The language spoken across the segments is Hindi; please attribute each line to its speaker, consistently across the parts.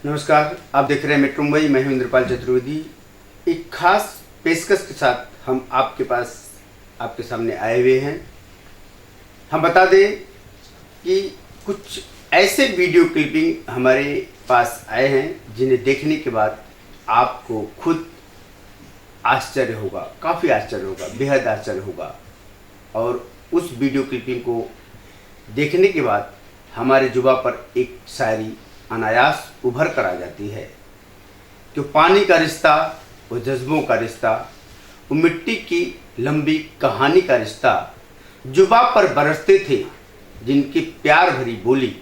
Speaker 1: नमस्कार, आप देख रहे हैं मेट्रो मुंबई। मैं हूं इंद्रपाल चतुर्वेदी। एक खास पेशकश के साथ हम आपके पास आपके सामने आए हुए हैं। हम बता दें कि कुछ ऐसे वीडियो क्लिपिंग हमारे पास आए हैं जिन्हें देखने के बाद आपको खुद आश्चर्य होगा, काफ़ी आश्चर्य होगा, बेहद आश्चर्य होगा। और उस वीडियो क्लिपिंग को देखने के बाद हमारे जुबां पर एक शायरी अनायास उभर कर आ जाती है कि पानी का रिश्ता, वो जज्बों का रिश्ता, वो मिट्टी की लंबी कहानी का रिश्ता, जुबां पर बरसते थे जिनकी प्यार भरी बोली,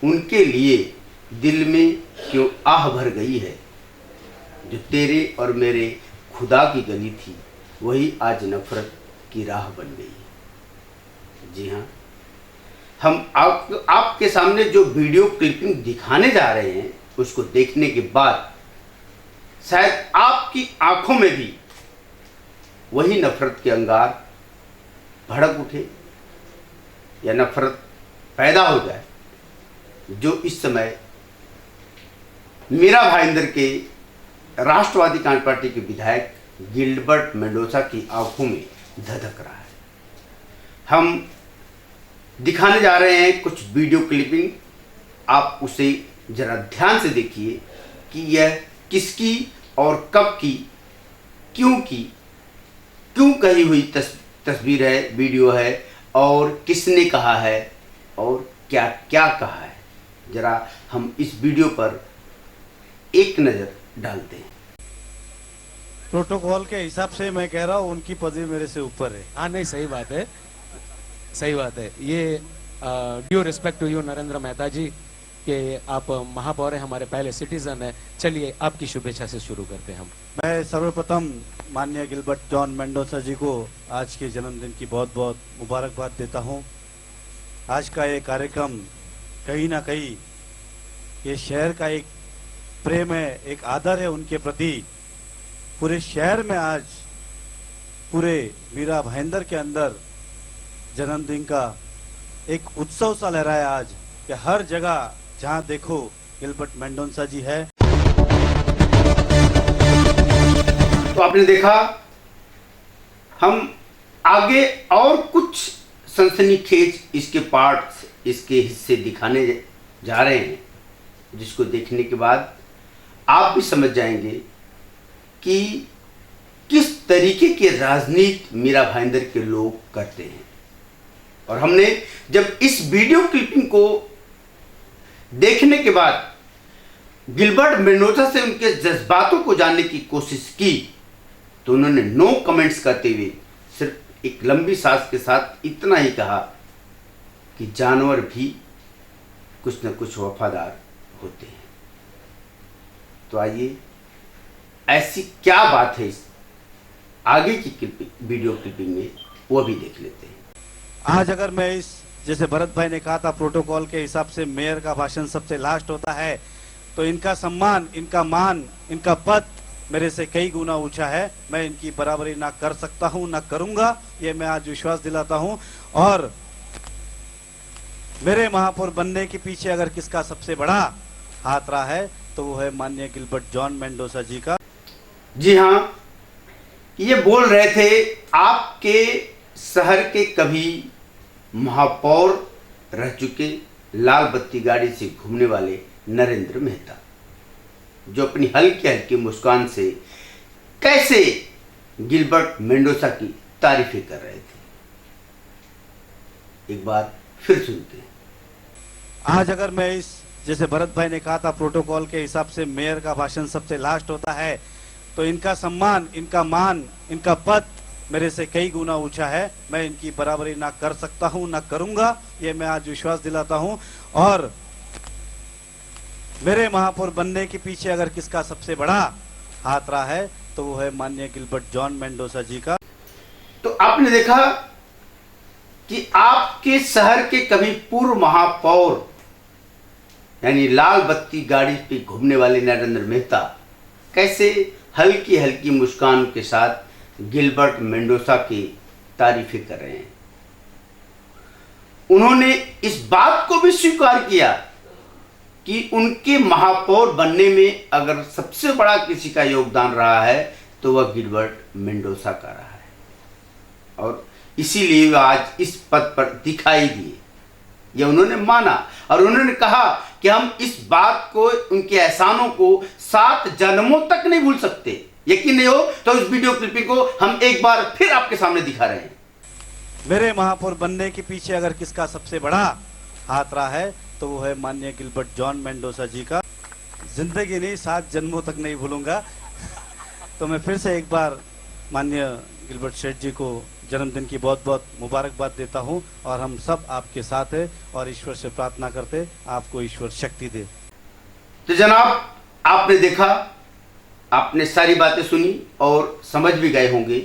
Speaker 1: उनके लिए दिल में क्यों आह भर गई है। जो तेरे और मेरे खुदा की गली थी, वही आज नफरत की राह बन गई। जी हाँ, हम आपके सामने जो वीडियो क्लिपिंग दिखाने जा रहे हैं उसको देखने के बाद शायद आपकी आंखों में भी वही नफरत के अंगार भड़क उठे या नफरत पैदा हो जाए जो इस समय मीरा भाईंदर के राष्ट्रवादी कांग्रेस पार्टी के विधायक गिलबर्ट मेंडोजा की आंखों में धधक रहा है। हम दिखाने जा रहे हैं कुछ वीडियो क्लिपिंग। आप उसे जरा ध्यान से देखिए कि यह किसकी और कब की, क्यों कही हुई तस्वीर है, वीडियो है, और किसने कहा है और क्या क्या कहा है। जरा हम इस वीडियो पर एक नज़र डालते हैं।
Speaker 2: प्रोटोकॉल के हिसाब से मैं कह रहा हूँ उनकी पदवी मेरे से ऊपर है।
Speaker 3: हाँ, नहीं, सही बात है, सही बात है। ये due respect to you Narendra Mehta ji कि आप महापौर हैं, हमारे पहले सिटीजन है। चलिए आपकी शुभेच्छा से शुरू करते हैं हम।
Speaker 2: मैं सर्वप्रथम माननीय गिलबर्ट जॉन मेंडोजा जी को आज के जन्मदिन की बहुत बहुत मुबारकबाद देता हूँ। आज का ये कार्यक्रम कहीं ना कहीं ये शहर का एक प्रेम है, एक आदर है उनके प्रति। पूरे शहर में आज पूरे मीरा भाईंदर के अंदर जन्मदिन का एक उत्सव सा लहराया आज कि हर जगह जहां देखो गिलबर्ट मेंडोजा जी है।
Speaker 1: तो आपने देखा, हम आगे और कुछ सनसनीखेज इसके पार्ट्स, इसके हिस्से दिखाने जा रहे हैं, जिसको देखने के बाद आप भी समझ जाएंगे कि किस तरीके की राजनीति मीरा भाईंदर के लोग करते हैं। और हमने जब इस वीडियो क्लिपिंग को देखने के बाद गिलबर्ट मेंडोजा से उनके जज्बातों को जानने की कोशिश की तो उन्होंने नो कमेंट्स करते हुए सिर्फ एक लंबी सांस के साथ इतना ही कहा कि जानवर भी कुछ न कुछ वफादार होते हैं। तो आइए, ऐसी क्या बात है इस आगे की वीडियो क्लिपिंग में, वो भी देख लेते हैं।
Speaker 2: आज अगर मैं इस, जैसे भरत भाई ने कहा था, प्रोटोकॉल के हिसाब से मेयर का भाषण सबसे लास्ट होता है, तो इनका सम्मान, इनका मान, इनका पद मेरे से कई गुना ऊंचा है। मैं इनकी बराबरी ना कर सकता हूं, ना करूंगा, ये मैं आज विश्वास दिलाता हूं। और मेरे महापौर बनने के पीछे अगर किसका सबसे बड़ा हाथ रहा है तो वो है माननीय गिलबर्ट जॉन मेंडोजा जी का।
Speaker 1: जी हाँ, ये बोल रहे थे आपके शहर के कभी महापौर रह चुके लाल बत्ती गाड़ी से घूमने वाले नरेंद्र मेहता, जो अपनी हल्की हल्की मुस्कान से कैसे गिलबर्ट मेंडोजा की तारीफें कर रहे थे। एक बार फिर सुनते हैं।
Speaker 2: आज अगर मैं इस, जैसे भरत भाई ने कहा था, प्रोटोकॉल के हिसाब से मेयर का भाषण सबसे लास्ट होता है, तो इनका सम्मान, इनका मान, इनका पद मेरे से कई गुना ऊंचा है। मैं इनकी बराबरी ना कर सकता हूं, ना करूंगा, ये मैं आज विश्वास दिलाता हूं। और मेरे महापौर बनने के पीछे अगर किसका सबसे बड़ा हाथ रहा है तो वो है माननीय गिलबर्ट जॉन मेंडोजा जी का।
Speaker 1: तो आपने देखा कि आपके शहर के कभी पूर्व महापौर यानी लाल बत्ती गाड़ी पे घूमने वाले नरेंद्र मेहता कैसे हल्की हल्की मुस्कान के साथ गिलबर्ट मेंडोजा की तारीफें कर रहे हैं। उन्होंने इस बात को भी स्वीकार किया कि उनके महापौर बनने में अगर सबसे बड़ा किसी का योगदान रहा है तो वह गिलबर्ट मेंडोसा का रहा है, और इसीलिए वह आज इस पद पर दिखाई दिए। ये उन्होंने माना और उन्होंने कहा कि हम इस बात को, उनके एहसानों को 7 जन्मों तक नहीं भूल सकते। यकीन नहीं हो तो इस वीडियो क्लिपिंग को हम एक बार फिर आपके सामने दिखा रहे हैं।
Speaker 2: मेरे महापौर बनने के पीछे अगर किसका सबसे बड़ा हाथ रहा है तो वो है माननीय गिलबर्ट जॉन मेंडोसा जी का। जिंदगी नहीं, 7 जन्मों तक नहीं भूलूंगा। तो मैं फिर से एक बार माननीय गिलबर्ट सेठ जी को जन्मदिन की बहुत बहुत मुबारकबाद देता हूं, और हम सब आपके साथ हैं और ईश्वर से प्रार्थना करते आपको ईश्वर शक्ति दे।
Speaker 1: तो जनाब, आपने देखा, आपने सारी बातें सुनी और समझ भी गए होंगे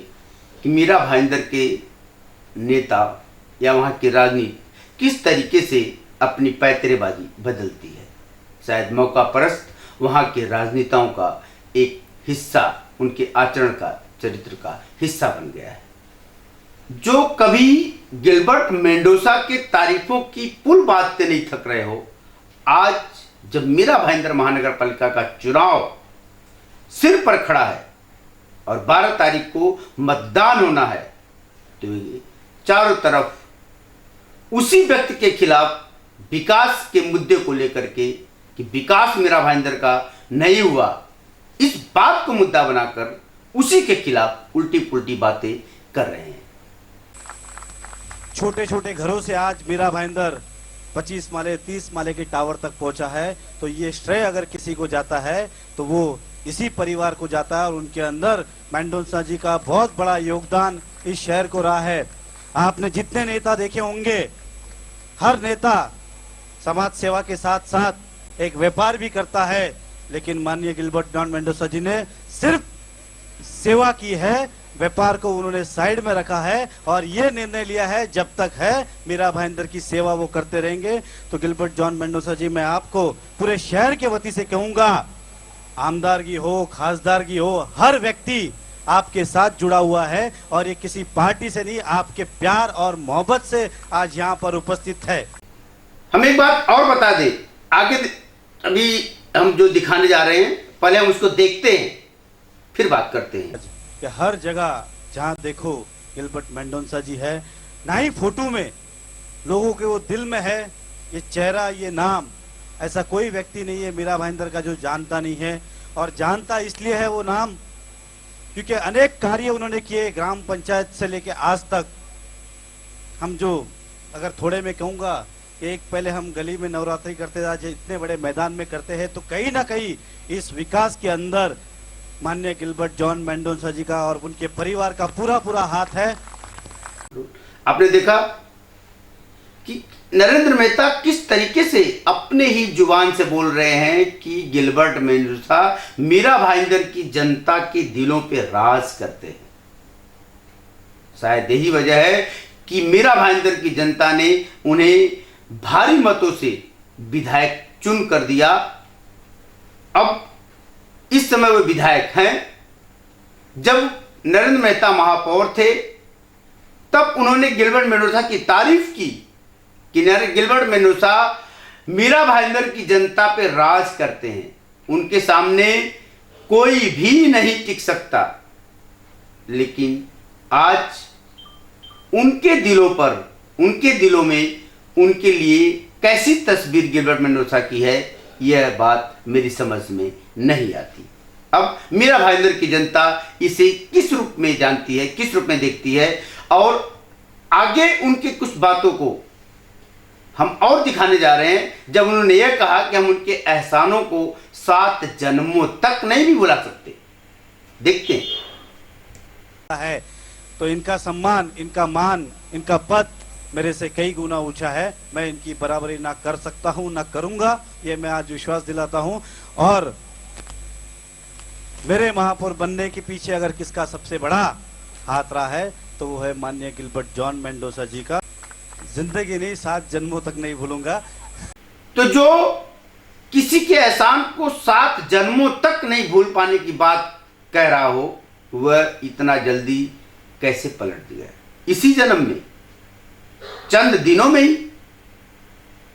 Speaker 1: कि मीरा भाईंदर के नेता या वहाँ की राजनीति किस तरीके से अपनी पैतरेबाजी बदलती है। शायद मौका परस्त वहाँ के राजनेताओं का एक हिस्सा, उनके आचरण का, चरित्र का हिस्सा बन गया है। जो कभी गिलबर्ट मेंडोसा के तारीफों की पुल बातते नहीं थक रहे हो, आज जब मीरा भाईंदर महानगर पालिका का चुनाव सिर पर खड़ा है और 12 तारीख को मतदान होना है, तो ये चारों तरफ उसी व्यक्ति के खिलाफ विकास के मुद्दे को लेकर के कि विकास मीरा भाईंदर का नहीं हुआ, इस बात को मुद्दा बनाकर उसी के खिलाफ उल्टी पुल्टी बातें कर रहे हैं।
Speaker 2: छोटे छोटे घरों से आज मीरा भाईंदर 25 माले 30 माले के टावर तक पहुंचा है, तो ये श्रेय अगर किसी को जाता है तो वो इसी परिवार को जाता है, और उनके अंदर मेंडोसा जी का बहुत बड़ा योगदान इस शहर को रहा है। आपने जितने नेता देखे होंगे, हर नेता समाज सेवा के साथ साथ एक व्यापार भी करता है, लेकिन माननीय गिलबर्ट जॉन मेंडोसा जी ने सिर्फ सेवा की है, व्यापार को उन्होंने साइड में रखा है और ये निर्णय लिया है जब तक है मीरा भाईंदर की सेवा वो करते रहेंगे। तो गिलबर्ट जॉन मेंडोसा जी, मैं आपको पूरे शहर के वती से कहूंगा, आमदारगी हो, खासदारगी हो, हर व्यक्ति आपके साथ जुड़ा हुआ है, और ये किसी पार्टी से नहीं, आपके प्यार और मोहब्बत से आज यहाँ पर उपस्थित है।
Speaker 1: हम एक बात और बता दें, आगे अभी हम जो दिखाने जा रहे हैं, पहले हम उसको देखते हैं फिर बात करते हैं।
Speaker 2: कि हर जगह जहाँ देखो गिलबर्ट मेंडोसा जी है, ना ही फोटो में, लोगों के वो दिल में है ये चेहरा, ये नाम। ऐसा कोई व्यक्ति नहीं है मीरा भाईंदर का जो जानता नहीं है, और जानता इसलिए है वो नाम क्योंकि अनेक कार्य उन्होंने किए ग्राम पंचायत से लेके आज तक। हम जो अगर थोड़े में कहूँगा, एक पहले हम गली में नवरात्रि करते थे, आज इतने बड़े मैदान में करते हैं, तो कहीं ना कहीं इस विकास के अंदर माननीय गिलबर्ट जॉन मेंडोसा जी का और उनके परिवार का पूरा पूरा हाथ है।
Speaker 1: आपने देखा कि नरेंद्र मेहता किस तरीके से अपने ही जुबान से बोल रहे हैं कि गिलबर्ट मेंडोसा मीरा भाईंदर की जनता के दिलों पे राज करते हैं। शायद यही वजह है कि मीरा भाईंदर की जनता ने उन्हें भारी मतों से विधायक चुन कर दिया। अब इस समय वो विधायक हैं। जब नरेंद्र मेहता महापौर थे तब उन्होंने गिलबर्ट मेंडोसा की तारीफ की कि गिलबर्ट मेंडोसा मीरा भाईंदर की जनता पे राज करते हैं, उनके सामने कोई भी नहीं टिक सकता। लेकिन आज उनके दिलों पर, उनके दिलों में उनके लिए कैसी तस्वीर गिलबर्ट मेंडोसा की है, यह बात मेरी समझ में नहीं आती। अब मीरा भाईंदर की जनता इसे किस रूप में जानती है, किस रूप में देखती है, और आगे उनकी कुछ बातों को हम और दिखाने जा रहे हैं। जब उन्होंने यह कहा कि हम उनके एहसानों को 7 जन्मों तक नहीं भी भुला सकते। देखते
Speaker 2: हैं तो इनका सम्मान, इनका मान, इनका पद मेरे से कई गुना ऊंचा है। मैं इनकी बराबरी ना कर सकता हूं, ना करूंगा, ये मैं आज विश्वास दिलाता हूं। और मेरे महापौर बनने के पीछे अगर किसका सबसे बड़ा हाथ रहा है तो वो है माननीय गिलबर्ट जॉन मेंडोसा जी का। जिंदगी नहीं, 7 जन्मों तक नहीं भूलूंगा।
Speaker 1: तो जो किसी के एहसान को 7 जन्मों तक नहीं भूल पाने की बात कह रहा हो, वह इतना जल्दी कैसे पलट गया? इसी जन्म में, चंद दिनों में ही?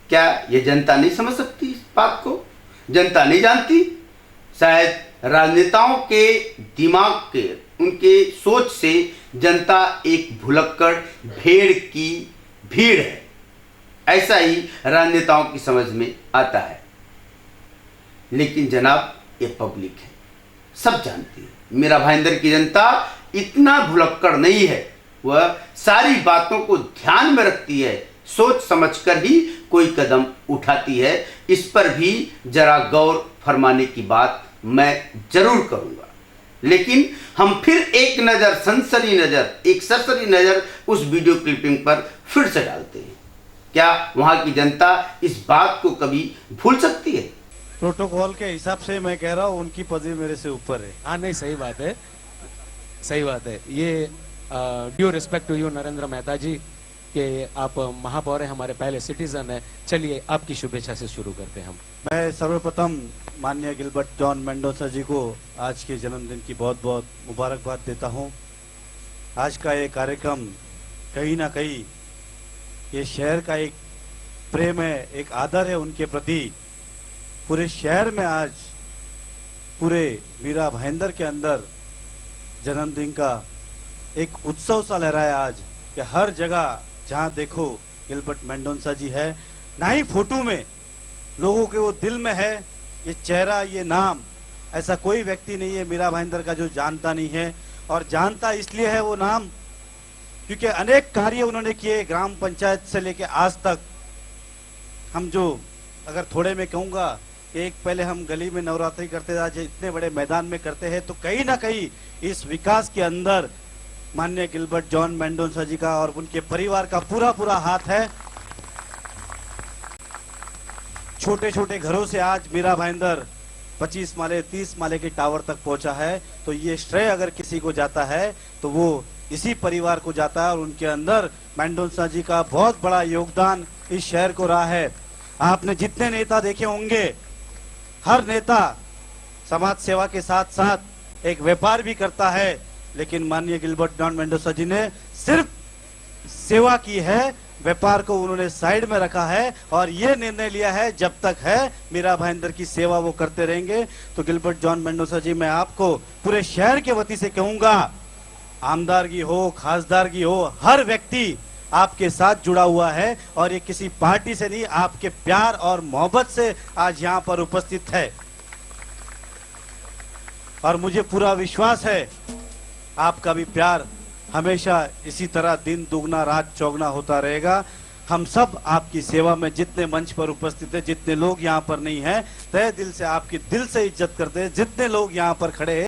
Speaker 1: क्या यह जनता नहीं समझ सकती? बात को जनता नहीं जानती। शायद राजनेताओं के दिमाग के, उनके सोच से जनता एक भुलक्कड़ भेड़ की भीड़ है, ऐसा ही राजनेताओं की समझ में आता है। लेकिन जनाब, ये पब्लिक है, सब जानती है। मेरा भाईंदर की जनता इतना भुलक्कड़ नहीं है, वह सारी बातों को ध्यान में रखती है, सोच समझकर ही कोई कदम उठाती है। इस पर भी जरा गौर फरमाने की बात मैं जरूर करूंगा। लेकिन हम फिर एक नज़र, एक सरसरी नज़र उस वीडियो क्लिपिंग पर फिर से डालते हैं। क्या वहां की जनता इस बात को कभी भूल सकती है?
Speaker 2: प्रोटोकॉल के हिसाब से मैं कह रहा हूँ, उनकी पदवी मेरे से ऊपर है।
Speaker 3: हाँ नहीं, सही बात है, सही बात है। ये due respect to you Narendra Mehta ji कि आप महापौर हैं, हमारे पहले सिटीजन है। चलिए आपकी शुभेच्छा से शुरू करते हैं हम।
Speaker 2: मैं सर्वप्रथम माननीय गिलबर्ट जॉन मेंडोसा जी को आज के जन्मदिन की बहुत बहुत मुबारकबाद देता हूं। आज का ये कार्यक्रम कहीं ना कहीं ये शहर का एक प्रेम है, एक आदर है उनके प्रति। पूरे शहर में आज पूरे मीरा भाईंदर के अंदर जन्मदिन का एक उत्सव सा लहराया आज, कि हर जगह जहां देखो गिलबर्ट मेंडोसा जी है। ना ही फोटो में, लोगों के वो दिल में है ये चेहरा, ये नाम। ऐसा कोई व्यक्ति नहीं है मीरा भाईंदर का जो जानता नहीं है, और जानता इसलिए है वो नाम क्योंकि अनेक कार्य उन्होंने किए, ग्राम पंचायत से लेके आज तक। हम जो अगर थोड़े में कहूँगा कि एक पहले हम गली में नवरात्रि करते थे, आज इतने बड़े मैदान में करते हैं, तो कहीं ना कहीं इस विकास के अंदर माननीय गिलबर्ट जॉन मेंडोसा जी का और उनके परिवार का पूरा पूरा हाथ है। छोटे छोटे घरों से आज मीरा भाईंदर 25 माले 30 माले के टावर तक पहुंचा है, तो ये श्रेय अगर किसी को जाता है तो वो इसी परिवार को जाता है। और उनके अंदर मेंडोसा जी का बहुत बड़ा योगदान इस शहर को रहा है। आपने जितने नेता देखे होंगे, हर नेता समाज सेवा के साथ साथ एक व्यापार भी करता है, लेकिन माननीय गिलबर्ट जॉन मेंडोसा जी ने सिर्फ सेवा की है, व्यापार को उन्होंने साइड में रखा है और ये निर्णय लिया है जब तक है मीरा भाईंदर की सेवा वो करते रहेंगे। तो गिलबर्ट जॉन मेंडोसा जी, मैं आपको पूरे शहर के वती से कहूंगा, आमदारगी हो, खासदारगी हो, हर व्यक्ति आपके साथ जुड़ा हुआ है और ये किसी पार्टी से नहीं, आपके प्यार और मोहब्बत से आज यहाँ पर उपस्थित है। और मुझे पूरा विश्वास है आपका भी प्यार हमेशा इसी तरह दिन दुगना रात चौगुना होता रहेगा। हम सब आपकी सेवा में, जितने मंच पर उपस्थित है, जितने लोग यहाँ पर नहीं हैं, तहे दिल से आपकी दिल से इज्जत करते हैं। जितने लोग यहाँ पर खड़े हैं